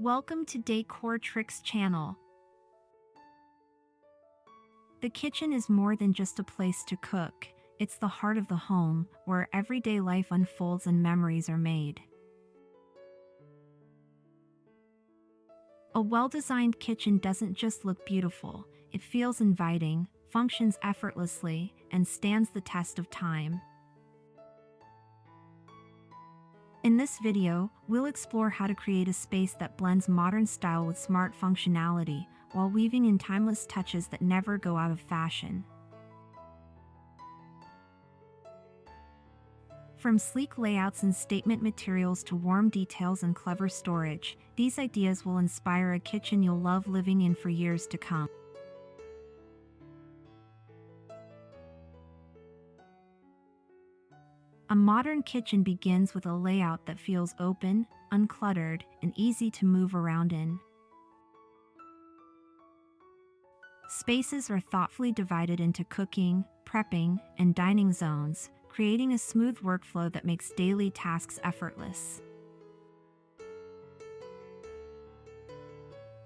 Welcome to Decor Tricks channel. The kitchen is more than just a place to cook. It's the heart of the home, where everyday life unfolds and memories are made. A well-designed kitchen doesn't just look beautiful, it feels inviting, functions effortlessly, and stands the test of time. In this video, we'll explore how to create a space that blends modern style with smart functionality, while weaving in timeless touches that never go out of fashion. From sleek layouts and statement materials to warm details and clever storage, these ideas will inspire a kitchen you'll love living in for years to come. A modern kitchen begins with a layout that feels open, uncluttered, and easy to move around in. Spaces are thoughtfully divided into cooking, prepping, and dining zones, creating a smooth workflow that makes daily tasks effortless.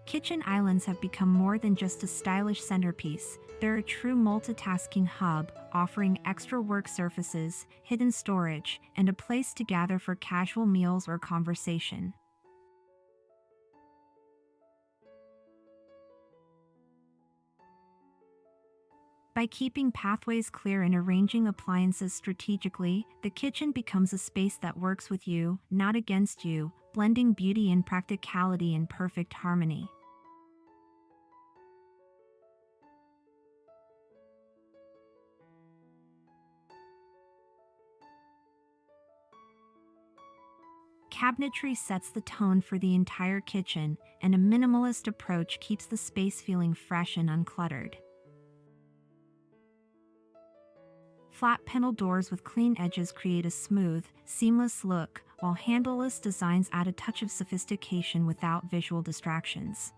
Kitchen islands have become more than just a stylish centerpiece. They're a true multitasking hub, offering extra work surfaces, hidden storage, and a place to gather for casual meals or conversation. By keeping pathways clear and arranging appliances strategically, the kitchen becomes a space that works with you, not against you, blending beauty and practicality in perfect harmony. Cabinetry sets the tone for the entire kitchen, and a minimalist approach keeps the space feeling fresh and uncluttered. Flat panel doors with clean edges create a smooth, seamless look, while handleless designs add a touch of sophistication without visual distractions.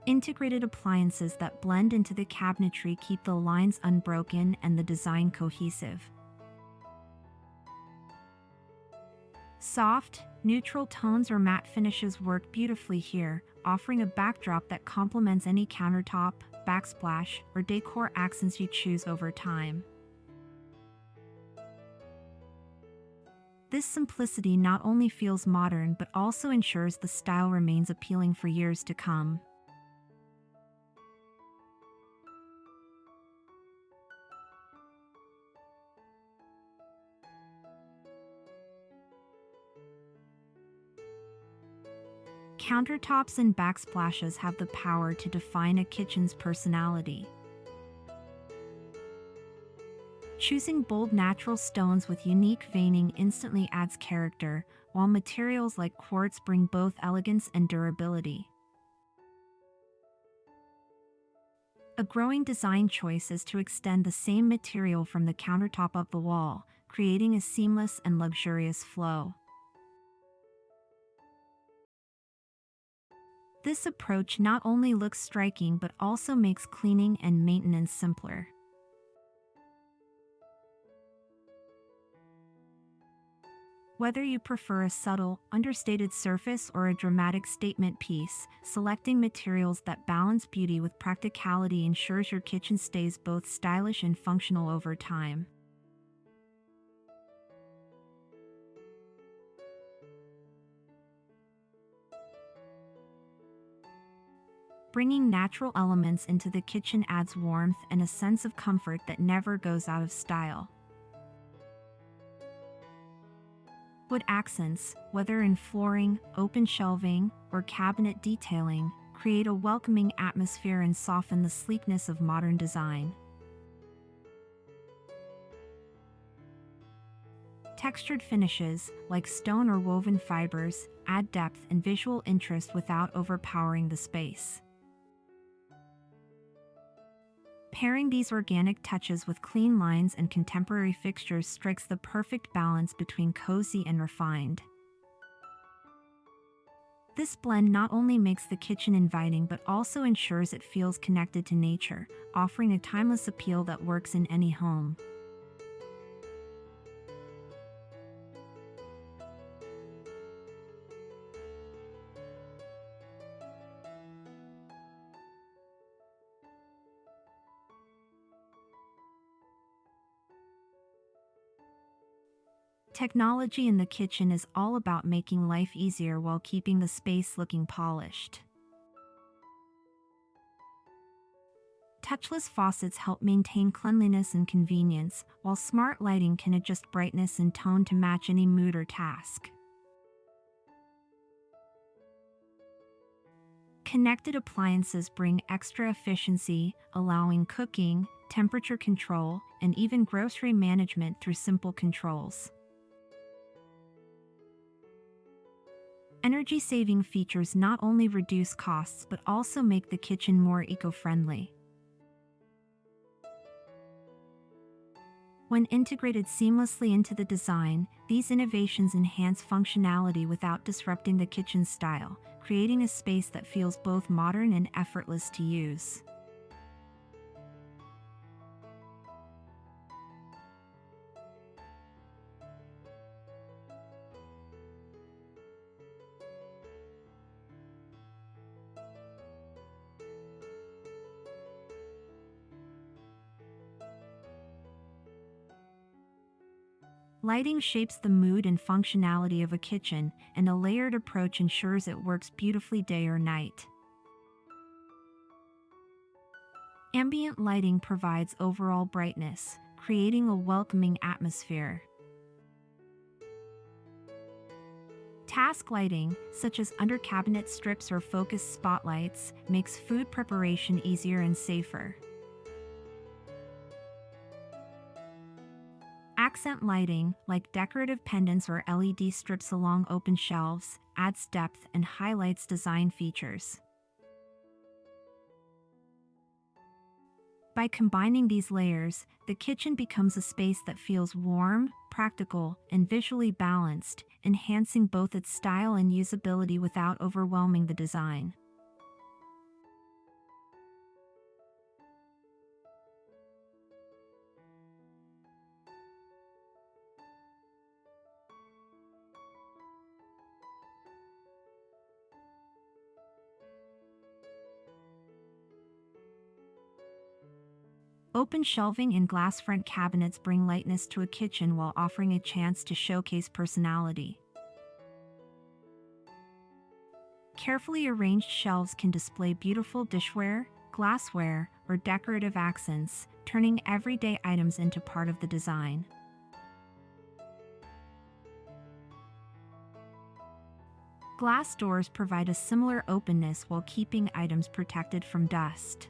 Integrated appliances that blend into the cabinetry keep the lines unbroken and the design cohesive. Soft, neutral tones or matte finishes work beautifully here, offering a backdrop that complements any countertop, backsplash, or decor accents you choose over time. This simplicity not only feels modern but also ensures the style remains appealing for years to come. Countertops and backsplashes have the power to define a kitchen's personality. Choosing bold natural stones with unique veining instantly adds character, while materials like quartz bring both elegance and durability. A growing design choice is to extend the same material from the countertop up the wall, creating a seamless and luxurious flow. This approach not only looks striking but also makes cleaning and maintenance simpler. Whether you prefer a subtle, understated surface or a dramatic statement piece, selecting materials that balance beauty with practicality ensures your kitchen stays both stylish and functional over time. Bringing natural elements into the kitchen adds warmth and a sense of comfort that never goes out of style. Wood accents, whether in flooring, open shelving, or cabinet detailing, create a welcoming atmosphere and soften the sleekness of modern design. Textured finishes, like stone or woven fibers, add depth and visual interest without overpowering the space. Pairing these organic touches with clean lines and contemporary fixtures strikes the perfect balance between cozy and refined. This blend not only makes the kitchen inviting but also ensures it feels connected to nature, offering a timeless appeal that works in any home. Technology in the kitchen is all about making life easier while keeping the space looking polished. Touchless faucets help maintain cleanliness and convenience, while smart lighting can adjust brightness and tone to match any mood or task. Connected appliances bring extra efficiency, allowing cooking, temperature control, and even grocery management through simple controls. Energy-saving features not only reduce costs but also make the kitchen more eco-friendly. When integrated seamlessly into the design, these innovations enhance functionality without disrupting the kitchen style, creating a space that feels both modern and effortless to use. Lighting shapes the mood and functionality of a kitchen, and a layered approach ensures it works beautifully day or night. Ambient lighting provides overall brightness, creating a welcoming atmosphere. Task lighting, such as under cabinet strips or focused spotlights, makes food preparation easier and safer. Accent lighting, like decorative pendants or LED strips along open shelves, adds depth and highlights design features. By combining these layers, the kitchen becomes a space that feels warm, practical, and visually balanced, enhancing both its style and usability without overwhelming the design. Open shelving and glass front cabinets bring lightness to a kitchen while offering a chance to showcase personality. Carefully arranged shelves can display beautiful dishware, glassware, or decorative accents, turning everyday items into part of the design. Glass doors provide a similar openness while keeping items protected from dust.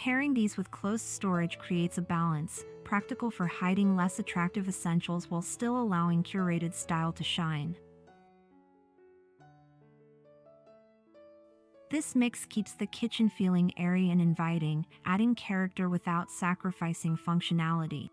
Pairing these with closed storage creates a balance, practical for hiding less attractive essentials while still allowing curated style to shine. This mix keeps the kitchen feeling airy and inviting, adding character without sacrificing functionality.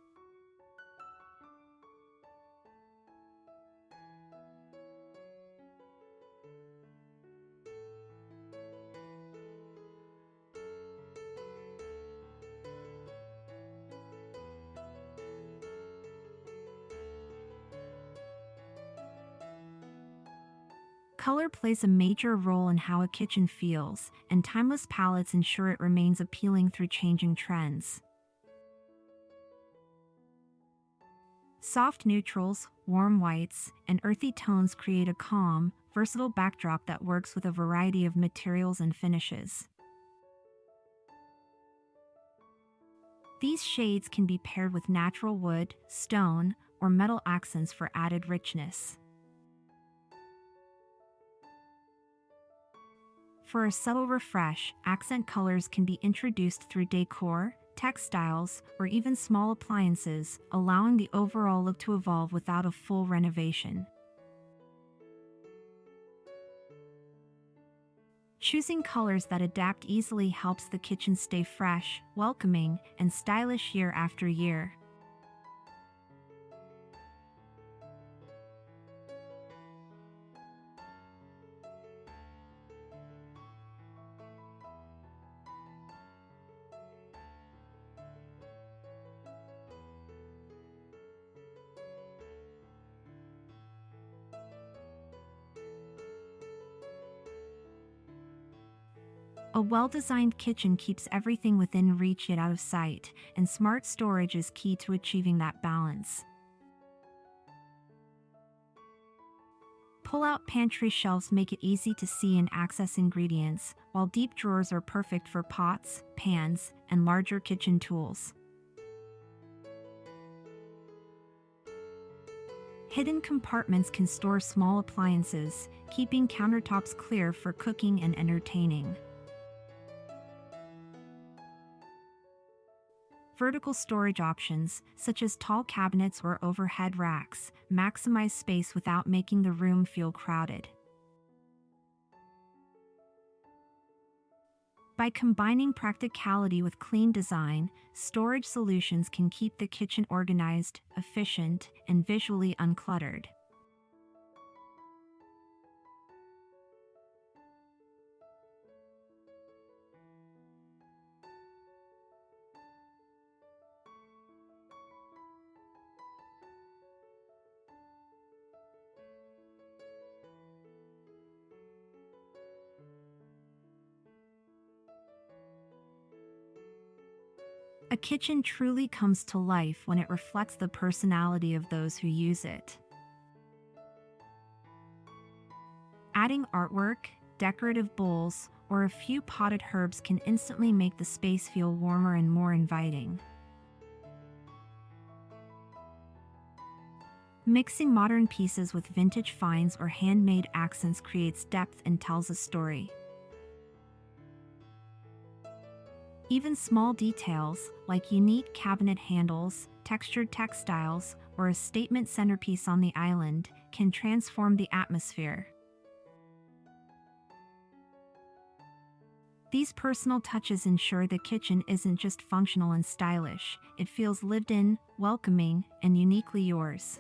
Color plays a major role in how a kitchen feels, and timeless palettes ensure it remains appealing through changing trends. Soft neutrals, warm whites, and earthy tones create a calm, versatile backdrop that works with a variety of materials and finishes. These shades can be paired with natural wood, stone, or metal accents for added richness. For a subtle refresh, accent colors can be introduced through decor, textiles, or even small appliances, allowing the overall look to evolve without a full renovation. Choosing colors that adapt easily helps the kitchen stay fresh, welcoming, and stylish year after year. A well-designed kitchen keeps everything within reach yet out of sight, and smart storage is key to achieving that balance. Pull-out pantry shelves make it easy to see and access ingredients, while deep drawers are perfect for pots, pans, and larger kitchen tools. Hidden compartments can store small appliances, keeping countertops clear for cooking and entertaining. Vertical storage options, such as tall cabinets or overhead racks, maximize space without making the room feel crowded. By combining practicality with clean design, storage solutions can keep the kitchen organized, efficient, and visually uncluttered. A kitchen truly comes to life when it reflects the personality of those who use it. Adding artwork, decorative bowls, or a few potted herbs can instantly make the space feel warmer and more inviting. Mixing modern pieces with vintage finds or handmade accents creates depth and tells a story. Even small details, like unique cabinet handles, textured textiles, or a statement centerpiece on the island, can transform the atmosphere. These personal touches ensure the kitchen isn't just functional and stylish, it feels lived in, welcoming, and uniquely yours.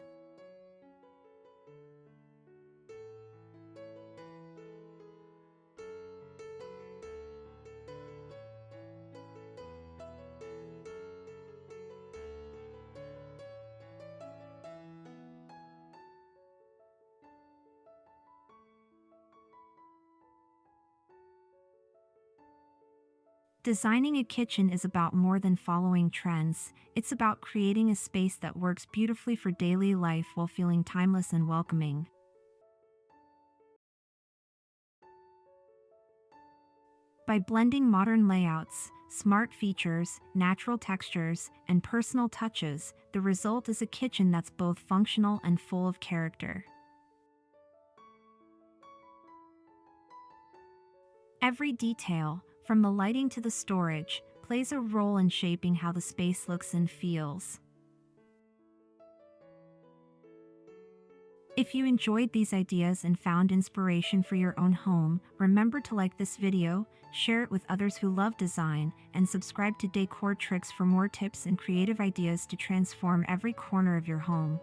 Designing a kitchen is about more than following trends, it's about creating a space that works beautifully for daily life while feeling timeless and welcoming. By blending modern layouts, smart features, natural textures, and personal touches, the result is a kitchen that's both functional and full of character. Every detail, from the lighting to the storage, plays a role in shaping how the space looks and feels. If you enjoyed these ideas and found inspiration for your own home, remember to like this video, share it with others who love design, and subscribe to Decor Tricks for more tips and creative ideas to transform every corner of your home.